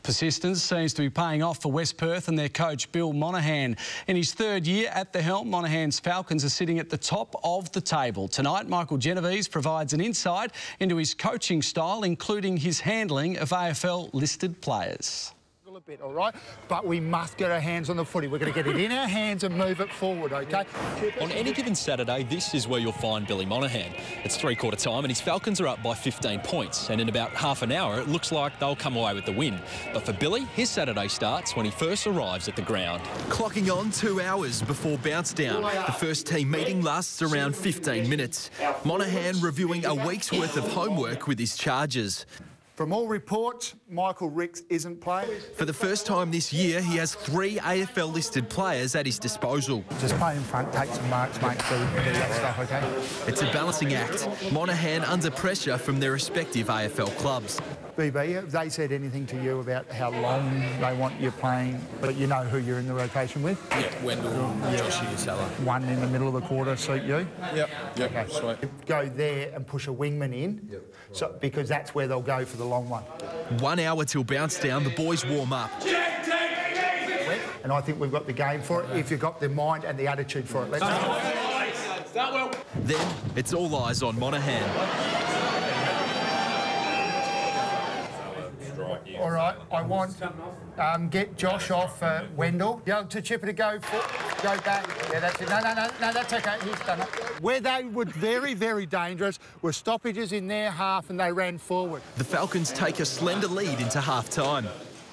Persistence seems to be paying off for West Perth and their coach Bill Monaghan. In his third year at the helm, Monaghan's Falcons are sitting at the top of the table. Tonight, Michael Genovese provides an insight into his coaching style, including his handling of AFL-listed players. A bit, all right, but we must get our hands on the footy. We're going to get it in our hands and move it forward, OK? On any given Saturday, this is where you'll find Billy Monaghan. It's three-quarter time and his Falcons are up by 15 points, and in about half an hour it looks like they'll come away with the win. But for Billy, his Saturday starts when he first arrives at the ground. Clocking on 2 hours before bounce down. The first team meeting lasts around 15 minutes. Monaghan reviewing a week's worth of homework with his charges. From all reports, Michael Ricks isn't playing. For the first time this year, he has 3 AFL-listed players at his disposal. Just play in front, take some marks, mate, do that stuff, OK? It's a balancing act. Monaghan under pressure from their respective AFL clubs. BB, have they said anything to you about how long they want you playing, but you know who you're in the rotation with? Yeah, Wendell, Joshy, Salah. One in the middle of the quarter suit you? Yep, Okay. sweet. Go there and push a wingman in, because that's where they'll go for the long one. 1 hour till bounce down, the boys warm up. And I think we've got the game for it, if you've got the mind and the attitude for it. Let's go. Then it's all eyes on Monaghan. All right, I want get Josh off Wendell. Be able to chip it to go back. Yeah, that's it. No, that's okay. He's done it. Where they were very, very dangerous were stoppages in their half and they ran forward. The Falcons take a slender lead into half-time.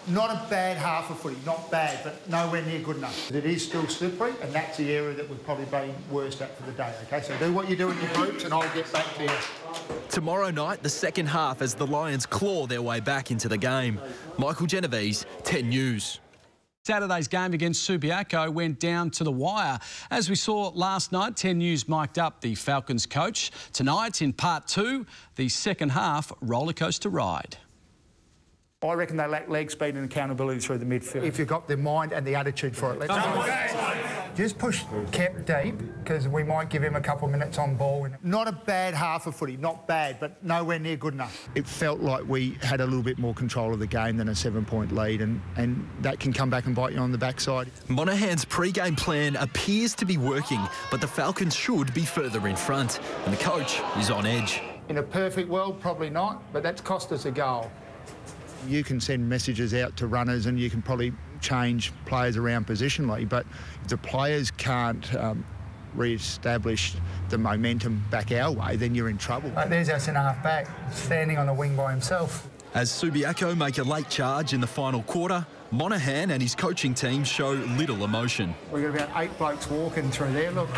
Not a bad half of footy, not bad, but nowhere near good enough. It is still slippery, and that's the area that we've probably been worst at for the day, OK? So do what you do in your groups, and I'll get back to you. Tomorrow night, the second half as the Lions claw their way back into the game. Michael Genovese, 10 News. Saturday's game against Subiaco went down to the wire. As we saw last night, 10 News mic'd up the Falcons coach. Tonight, in part 2, the second half rollercoaster ride. I reckon they lack leg speed and accountability through the midfield. If you've got the mind and the attitude for it, let's go. Just push Kep deep, because we might give him a couple of minutes on ball. Not a bad half of footy, not bad, but nowhere near good enough. It felt like we had a little bit more control of the game than a 7-point lead, and that can come back and bite you on the backside. Monaghan's pre-game plan appears to be working, but the Falcons should be further in front, and the coach is on edge. In a perfect world, probably not, but that's cost us a goal. You can send messages out to runners and you can probably change players around positionally, but if the players can't re-establish the momentum back our way, then you're in trouble. There's our centre-half back, standing on the wing by himself. As Subiaco make a late charge in the final quarter, Monaghan and his coaching team show little emotion. We've got about 8 blokes walking through there, look.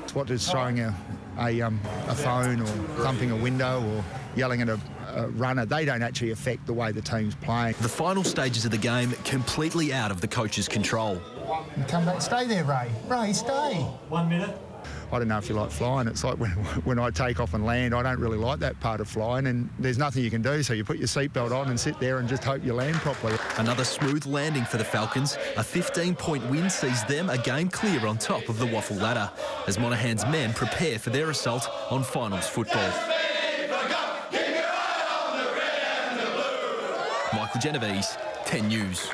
It's what is throwing a phone or thumping a window or yelling at a runner. They don't actually affect the way the team's playing. The final stages of the game completely out of the coach's control. Come back, stay there, Ray. Ray, stay. 1 minute. I don't know if you like flying. It's like when I take off and land, I don't really like that part of flying, and there's nothing you can do, so you put your seatbelt on and sit there and just hope you land properly. Another smooth landing for the Falcons. A 15-point win sees them a game clear on top of the waffle ladder as Monaghan's men prepare for their assault on finals football. Michael Genovese, 10 News.